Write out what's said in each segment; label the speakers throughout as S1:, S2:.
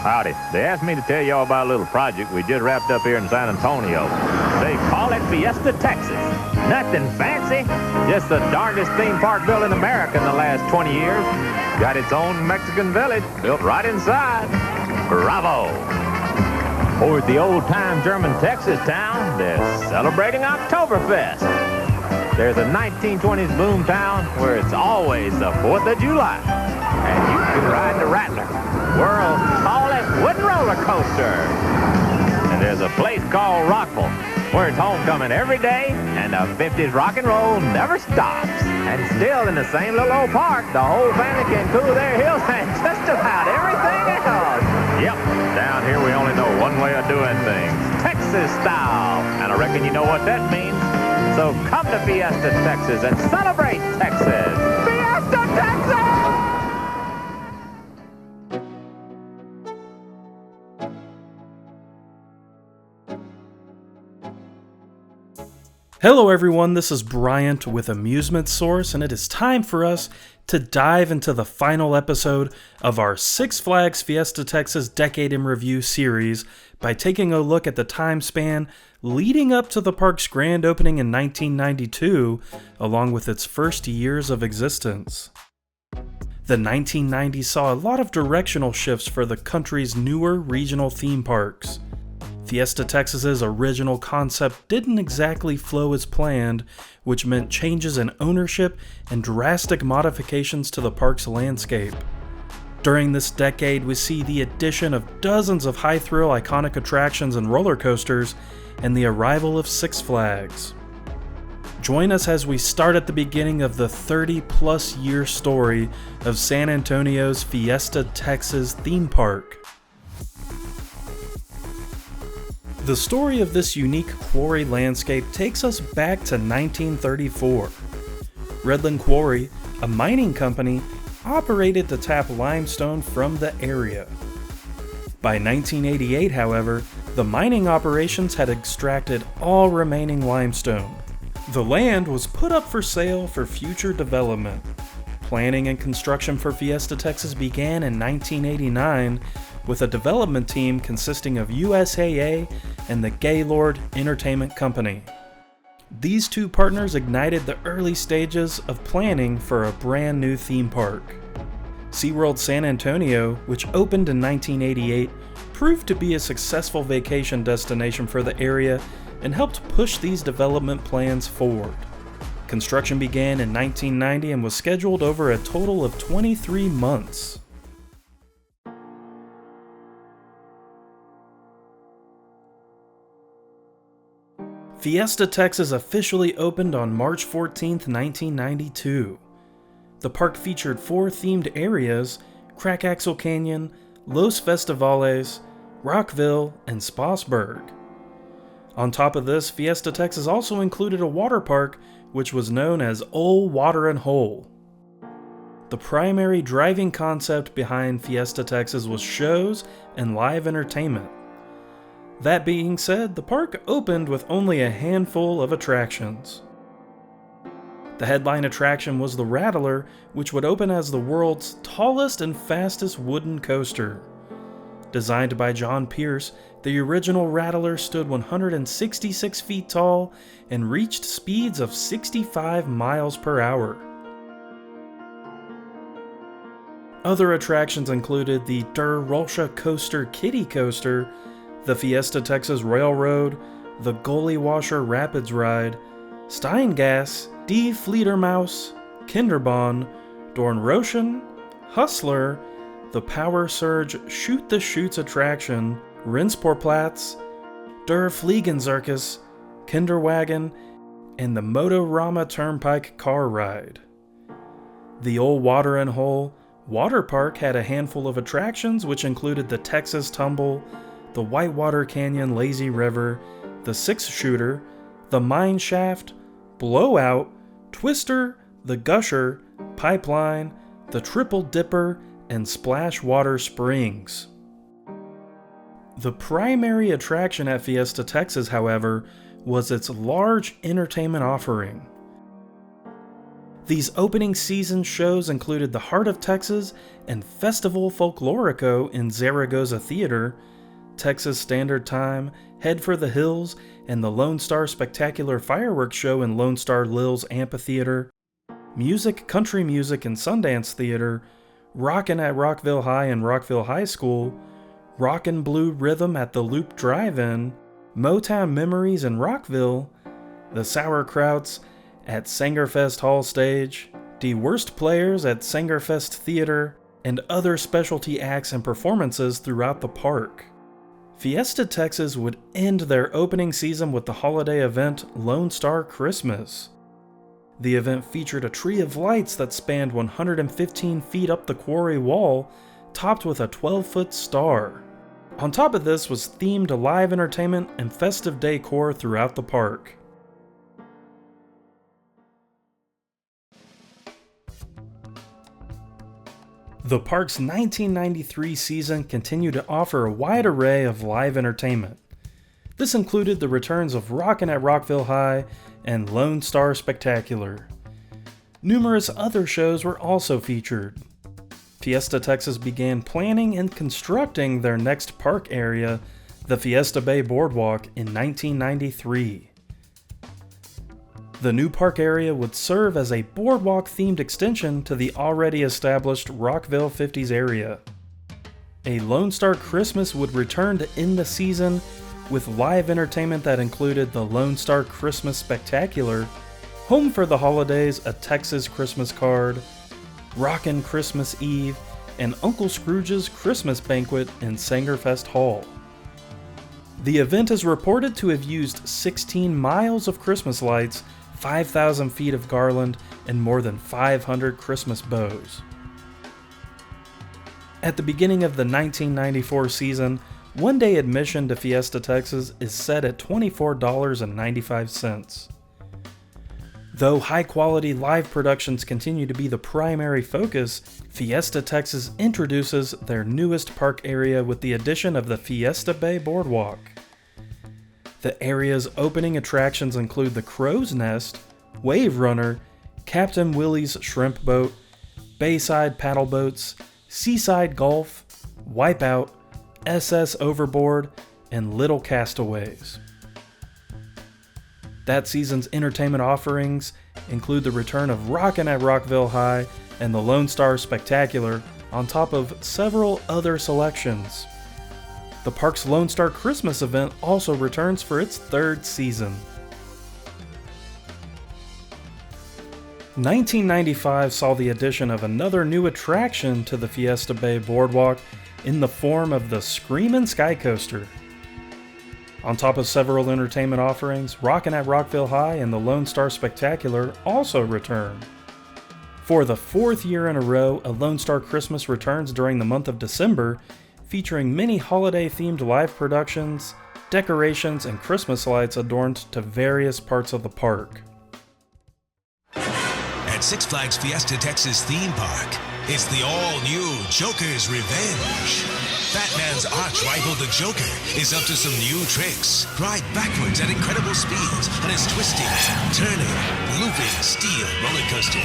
S1: Howdy. They asked me to tell y'all about a little project we just wrapped up here in San Antonio. They call it Fiesta Texas. Nothing fancy, just the darndest theme park built in America in the last 20 years. Got its own Mexican village built right inside. Bravo! Over at the old-time German Texas town, they're celebrating Oktoberfest. There's a 1920s boom town where it's always the 4th of July. And you can ride the Rattler, world's tallest wooden roller coaster. And there's a place called Rockville, where it's homecoming every day, and the 50s rock and roll never stops. And still in the same little old park, the whole family can cool their heels and just about everything else. Yep, down here we only know one way of doing things, Texas style. And I reckon you know what that means. So come to Fiesta Texas and celebrate Texas. Fiesta Texas!
S2: Hello everyone, this is Bryant with Amusement Source, and it is time for us to dive into the final episode of our Six Flags Fiesta Texas Decade in Review series by taking a look at the time span leading up to the park's grand opening in 1992, along with its first years of existence. The 1990s saw a lot of directional shifts for the country's newer regional theme parks. Fiesta Texas's original concept didn't exactly flow as planned, which meant changes in ownership and drastic modifications to the park's landscape. During this decade, we see the addition of dozens of high-thrill iconic attractions and roller coasters, and the arrival of Six Flags. Join us as we start at the beginning of the 30-plus year story of San Antonio's Fiesta Texas theme park. The story of this unique quarry landscape takes us back to 1934. Redland Quarry, a mining company, operated to tap limestone from the area. By 1988, however, the mining operations had extracted all remaining limestone. The land was put up for sale for future development. Planning and construction for Fiesta Texas began in 1989 with a development team consisting of USAA and the Gaylord Entertainment Company. These two partners ignited the early stages of planning for a brand new theme park. SeaWorld San Antonio, which opened in 1988, proved to be a successful vacation destination for the area and helped push these development plans forward. Construction began in 1990 and was scheduled over a total of 23 months. Fiesta Texas officially opened on March 14, 1992. The park featured 4 themed areas: Crack Axle Canyon, Los Festivales, Rockville, and Spossburg. On top of this, Fiesta Texas also included a water park, which was known as Ol' Waterin' Hole. The primary driving concept behind Fiesta Texas was shows and live entertainment. That being said, the park opened with only a handful of attractions. The headline attraction was the Rattler, which would open as the world's tallest and fastest wooden coaster. Designed by John Pierce, the original Rattler stood 166 feet tall and reached speeds of 65 miles per hour. Other attractions included the Der Rolsche Coaster Kiddie Coaster, the Fiesta Texas Railroad, the Gully Washer Rapids Ride, Steingas, Die Fledermaus, Kinderbahn, Dornröschen, Hustler, the Power Surge Shoot the Chutes attraction, Rensportplatz, Der Fliegenzirkus, Kinderwagen, and the Motorama Turnpike car ride. The Ol' Waterin' Hole water park had a handful of attractions, which included the Texas Tumble, the Whitewater Canyon Lazy River, the Six Shooter, the Mine Shaft, Blowout, Twister, the Gusher, Pipeline, the Triple Dipper, and Splash Water Springs. The primary attraction at Fiesta Texas, however, was its large entertainment offering. These opening season shows included the Heart of Texas and Festival Folklorico in Zaragoza Theater, Texas Standard Time, Head for the Hills, and the Lone Star Spectacular Fireworks Show in Lone Star Lil's Amphitheater, Music, Country Music and Sundance Theater, Rockin' at Rockville High and Rockville High School, Rockin' Blue Rhythm at the Loop Drive-In, Motown Memories in Rockville, the Sauerkrauts at Sangerfest Hall Stage, Die Worst Players at Sangerfest Theater, and other specialty acts and performances throughout the park. Fiesta Texas would end their opening season with the holiday event Lone Star Christmas. The event featured a tree of lights that spanned 115 feet up the quarry wall, topped with a 12-foot star. On top of this was themed live entertainment and festive decor throughout the park. The park's 1993 season continued to offer a wide array of live entertainment. This included the returns of Rockin' at Rockville High and Lone Star Spectacular. Numerous other shows were also featured. Fiesta Texas began planning and constructing their next park area, the Fiesta Bay Boardwalk, in 1993. The new park area would serve as a boardwalk-themed extension to the already established Rockville 50s area. A Lone Star Christmas would return to end the season with live entertainment that included the Lone Star Christmas Spectacular, Home for the Holidays, A Texas Christmas Card, Rockin' Christmas Eve, and Uncle Scrooge's Christmas Banquet in Sangerfest Hall. The event is reported to have used 16 miles of Christmas lights, 5,000 feet of garland, and more than 500 Christmas bows. At the beginning of the 1994 season, one-day admission to Fiesta Texas is set at $24.95. Though high-quality live productions continue to be the primary focus, Fiesta Texas introduces their newest park area with the addition of the Fiesta Bay Boardwalk. The area's opening attractions include the Crow's Nest, Wave Runner, Captain Willie's Shrimp Boat, Bayside Paddle Boats, Seaside Golf, Wipeout, SS Overboard, and Little Castaways. That season's entertainment offerings include the return of Rockin' at Rockville High and the Lone Star Spectacular, on top of several other selections. The park's Lone Star Christmas event also returns for its third season. 1995 saw the addition of another new attraction to the Fiesta Bay Boardwalk in the form of the Screamin' Sky Coaster. On top of several entertainment offerings, Rockin' at Rockville High and the Lone Star Spectacular also return. For the fourth year in a row, a Lone Star Christmas returns during the month of December, featuring many holiday-themed live productions, decorations, and Christmas lights adorned to various parts of the park.
S3: At Six Flags Fiesta Texas theme park, it's the all-new Joker's Revenge. Batman's arch-rival the Joker is up to some new tricks. Ride backwards at incredible speeds on his twisting, turning, looping steel roller coaster.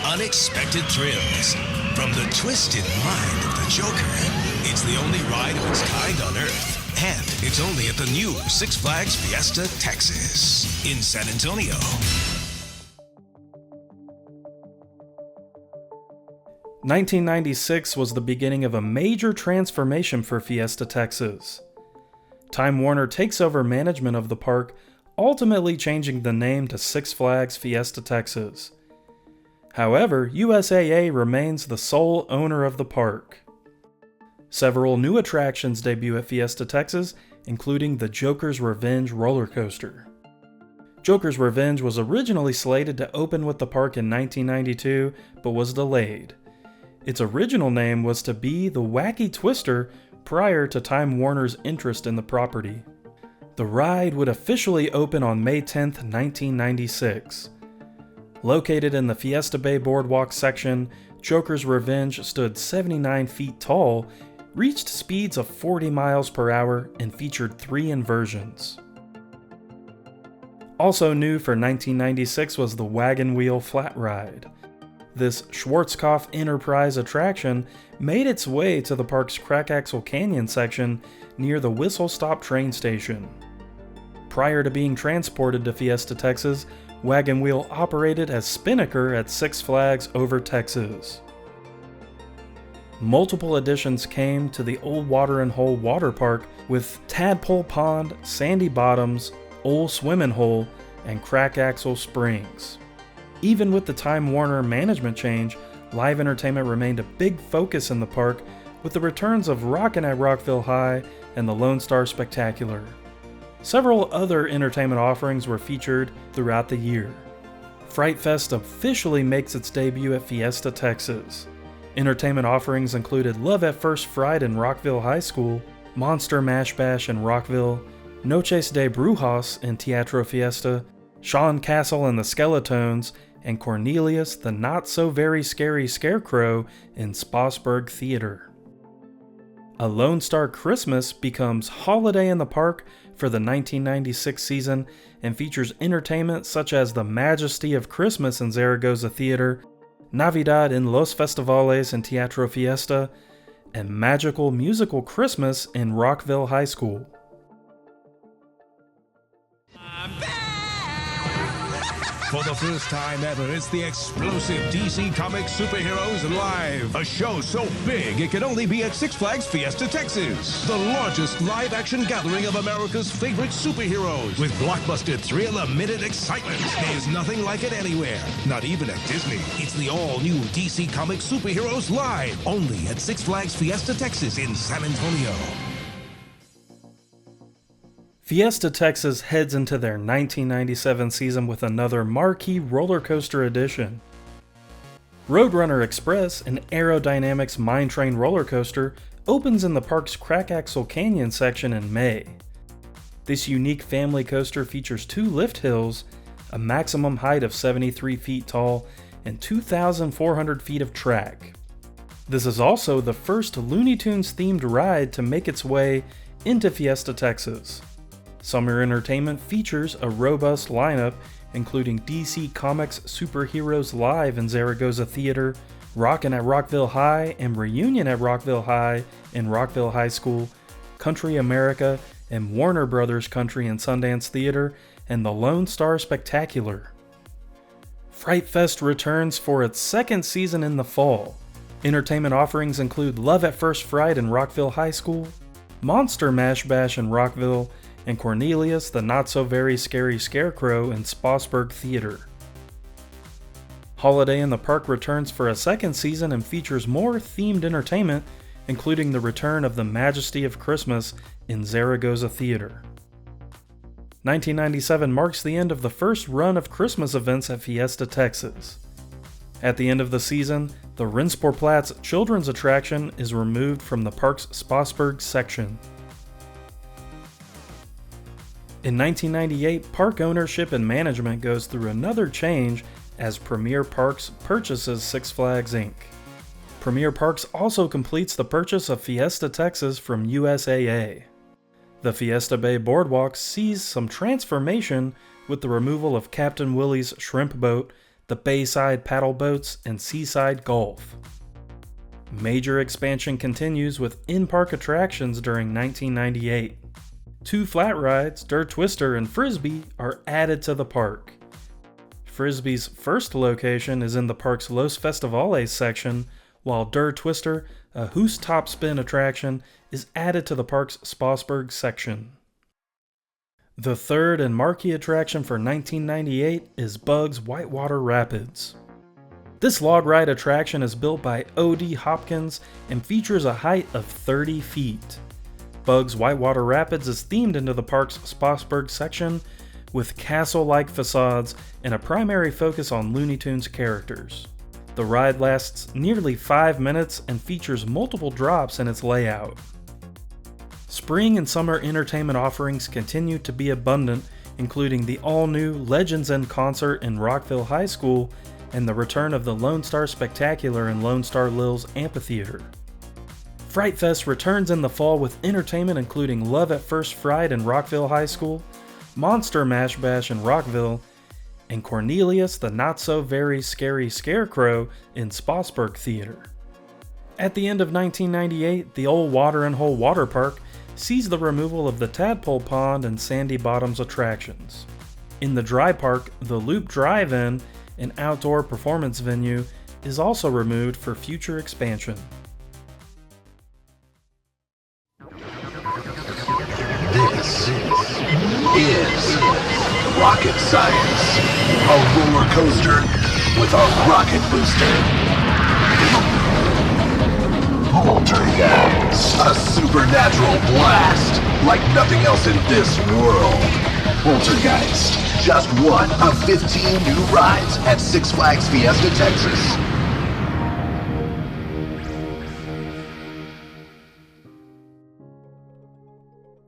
S3: Unexpected thrills from the twisted mind of the Joker. It's the only ride of its kind on Earth, and it's only at the new Six Flags Fiesta Texas in San Antonio.
S2: (1996) was the beginning of a major transformation for Fiesta Texas. Time Warner takes over management of the park, ultimately changing the name to Six Flags Fiesta Texas. However, USAA remains the sole owner of the park. Several new attractions debut at Fiesta Texas, including the Joker's Revenge roller coaster. Joker's Revenge was originally slated to open with the park in 1992, but was delayed. Its original name was to be the Wacky Twister prior to Time Warner's interest in the property. The ride would officially open on May 10, 1996. Located in the Fiesta Bay Boardwalk section, Joker's Revenge stood 79 feet tall, reached speeds of 40 miles per hour, and featured 3 inversions. Also new for 1996 was the Wagon Wheel Flat Ride. This Schwarzkopf Enterprise attraction made its way to the park's Crack-Axle Canyon section near the Whistle Stop train station. Prior to being transported to Fiesta Texas, Wagon Wheel operated as Spinnaker at Six Flags Over Texas. Multiple additions came to the Old Water and Hole water park with Tadpole Pond, Sandy Bottoms, Old Swimmin' Hole, and Crack-Axle Springs. Even with the Time Warner management change, live entertainment remained a big focus in the park with the returns of Rockin' at Rockville High and the Lone Star Spectacular. Several other entertainment offerings were featured throughout the year. Fright Fest officially makes its debut at Fiesta Texas. Entertainment offerings included Love at First Fright in Rockville High School, Monster Mash Bash in Rockville, Noches de Brujas in Teatro Fiesta, Sean Castle and the Skeletones, and Cornelius the Not So Very Scary Scarecrow in Spossburg Theater. A Lone Star Christmas becomes Holiday in the Park for the 1996 season and features entertainment such as The Majesty of Christmas in Zaragoza Theater, Navidad in Los Festivales in Teatro Fiesta, and Magical Musical Christmas in Rockville High School.
S3: For the first time ever, it's the explosive DC Comics Superheroes Live. A show so big it can only be at Six Flags Fiesta Texas. The largest live-action gathering of America's favorite superheroes. With blockbuster thrill-a-minute excitement. There's nothing like it anywhere. Not even at Disney. It's the all-new DC Comics Superheroes Live. Only at Six Flags Fiesta Texas in San Antonio.
S2: Fiesta Texas heads into their 1997 season with another marquee roller coaster edition. Roadrunner Express, an aerodynamics mine train roller coaster, opens in the park's Crack-Axle Canyon section in May. This unique family coaster features 2 lift hills, a maximum height of 73 feet tall, and 2,400 feet of track. This is also the first Looney Tunes themed ride to make its way into Fiesta Texas. Summer entertainment features a robust lineup including DC Comics Superheroes Live in Zaragoza Theater, Rockin' at Rockville High and Reunion at Rockville High in Rockville High School, Country America and Warner Brothers Country and Sundance Theater, and the Lone Star Spectacular. Fright Fest returns for its second season in the fall. Entertainment offerings include Love at First Fright in Rockville High School, Monster Mash Bash in Rockville, and Cornelius the Not So Very Scary Scarecrow in Spossburg Theater. Holiday in the Park returns for a second season and features more themed entertainment, including the return of The Majesty of Christmas in Zaragoza Theater. 1997 marks the end of the first run of Christmas events at Fiesta Texas. At the end of the season, the Rensportplatz children's attraction is removed from the park's Spossburg section. In 1998, park ownership and management goes through another change as Premier Parks purchases Six Flags Inc. Premier Parks also completes the purchase of Fiesta Texas from USAA. The Fiesta Bay Boardwalk sees some transformation with the removal of Captain Willie's shrimp boat, the Bayside paddle boats, and Seaside Golf. Major expansion continues with in-park attractions during 1998. 2 flat rides, Dirt Twister and Frisbee, are added to the park. Frisbee's first location is in the park's Los Festivales section, while Dirt Twister, a Hoos Top Spin attraction, is added to the park's Spossburg section. The third and marquee attraction for 1998 is Bugs Whitewater Rapids. This log ride attraction is built by O.D. Hopkins and features a height of 30 feet. Bugs Whitewater Rapids is themed into the park's Spossburg section with castle-like facades and a primary focus on Looney Tunes characters. The ride lasts nearly 5 minutes and features multiple drops in its layout. Spring and summer entertainment offerings continue to be abundant, including the all-new Legends End concert in Rockville High School and the return of the Lone Star Spectacular in Lone Star Lil's Amphitheater. Fright Fest returns in the fall with entertainment including Love at First Fright in Rockville High School, Monster Mash Bash in Rockville, and Cornelius the Not-So-Very-Scary Scarecrow in Spotsburg Theater. At the end of 1998, the old Water and Hole Water Park sees the removal of the Tadpole Pond and Sandy Bottoms attractions. In the dry park, the Loop Drive-In, an outdoor performance venue, is also removed for future expansion.
S4: This is rocket science. A roller coaster with a rocket booster. Poltergeist. A supernatural blast like nothing else in this world. Poltergeist. Just one of 15 new rides at Six Flags Fiesta Texas.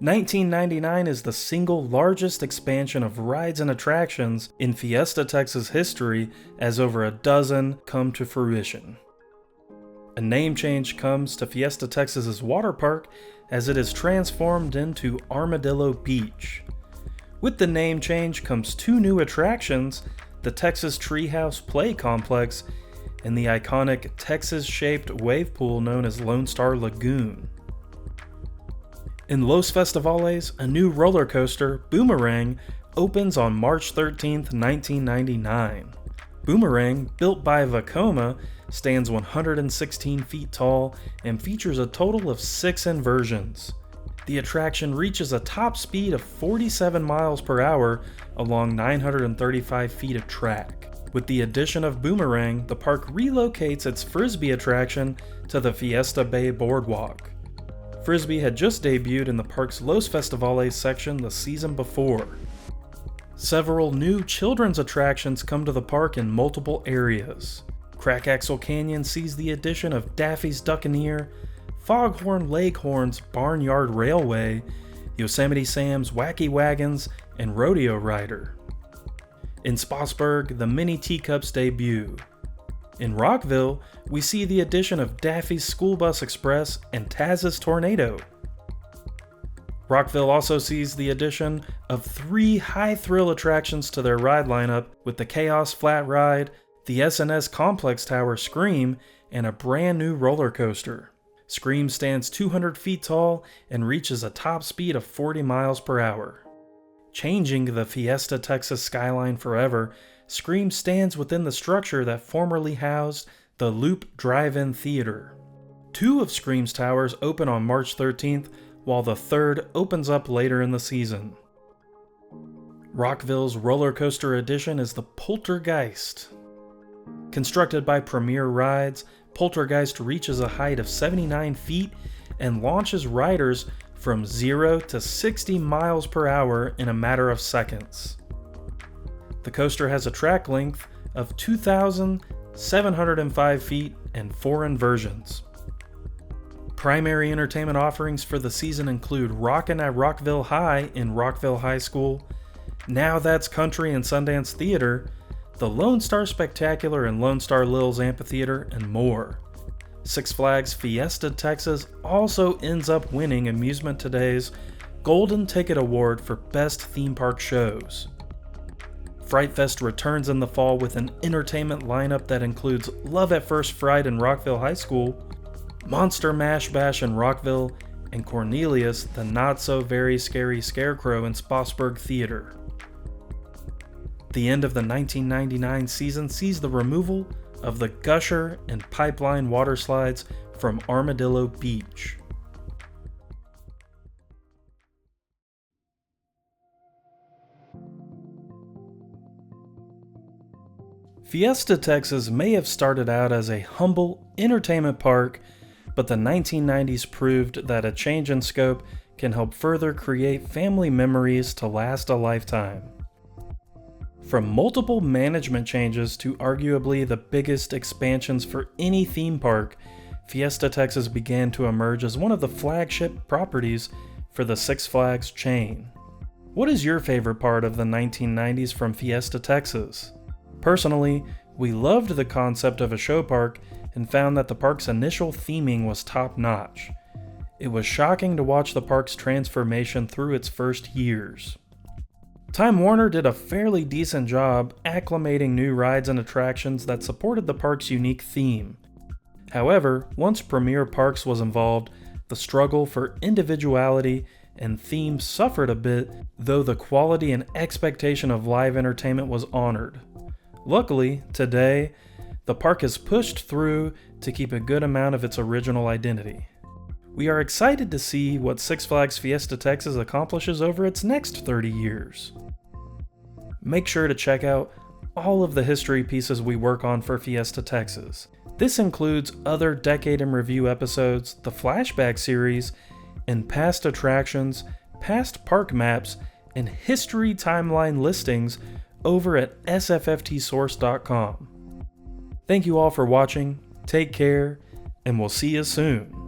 S2: $19.99 is the single largest expansion of rides and attractions in Fiesta Texas history, as over a dozen come to fruition. A name change comes to Fiesta Texas's water park as it is transformed into Armadillo Beach. With the name change comes two new attractions, the Texas Treehouse Play Complex and the iconic Texas-shaped wave pool known as Lone Star Lagoon. In Los Festivales, a new roller coaster, Boomerang, opens on March 13, 1999. Boomerang, built by Vekoma, stands 116 feet tall and features a total of 6 inversions. The attraction reaches a top speed of 47 miles per hour along 935 feet of track. With the addition of Boomerang, the park relocates its Frisbee attraction to the Fiesta Bay Boardwalk. Frisbee had just debuted in the park's Los Festivales section the season before. Several new children's attractions come to the park in multiple areas. Crack Axle Canyon sees the addition of Daffy's Duccaneer, Foghorn Leghorn's Barnyard Railway, Yosemite Sam's Wacky Wagons, and Rodeo Rider. In Spotsburg, the Mini Teacups debut. In Rockville, we see the addition of Daffy's School Bus Express and Taz's Tornado. Rockville also sees the addition of 3 high-thrill attractions to their ride lineup with the Chaos Flat Ride, the SNS Complex Tower Scream, and a brand new roller coaster. Scream stands 200 feet tall and reaches a top speed of 40 miles per hour. Changing the Fiesta Texas skyline forever, Scream stands within the structure that formerly housed the Loop Drive-In Theater. 2 of Scream's towers open on March 13th, while the third opens up later in the season. Rockville's roller coaster edition is the Poltergeist. Constructed by Premier Rides, Poltergeist reaches a height of 79 feet and launches riders from 0 to 60 miles per hour in a matter of seconds. The coaster has a track length of 2,705 feet and 4 inversions. Primary entertainment offerings for the season include Rockin' at Rockville High in Rockville High School, Now That's Country and Sundance Theater, the Lone Star Spectacular and Lone Star Lil's Amphitheater, and more. Six Flags Fiesta Texas also ends up winning Amusement Today's Golden Ticket Award for Best Theme Park Shows. Fright Fest returns in the fall with an entertainment lineup that includes Love at First Fright in Rockville High School, Monster Mash Bash in Rockville, and Cornelius the Not-So-Very-Scary Scarecrow in Spotsburg Theater. The end of the 1999 season sees the removal of the Gusher and Pipeline water slides from Armadillo Beach. Fiesta Texas may have started out as a humble entertainment park, but the 1990s proved that a change in scope can help further create family memories to last a lifetime. From multiple management changes to arguably the biggest expansions for any theme park, Fiesta Texas began to emerge as one of the flagship properties for the Six Flags chain. What is your favorite part of the 1990s from Fiesta Texas? Personally, we loved the concept of a show park and found that the park's initial theming was top-notch. It was shocking to watch the park's transformation through its first years. Time Warner did a fairly decent job acclimating new rides and attractions that supported the park's unique theme. However, once Premier Parks was involved, the struggle for individuality and theme suffered a bit, though the quality and expectation of live entertainment was honored. Luckily, today, the park has pushed through to keep a good amount of its original identity. We are excited to see what Six Flags Fiesta Texas accomplishes over its next 30 years. Make sure to check out all of the history pieces we work on for Fiesta Texas. This includes other Decade in Review episodes, the Flashback series, and past attractions, past park maps, and history timeline listings over at sfftsource.com. Thank you all for watching, take care, and we'll see you soon.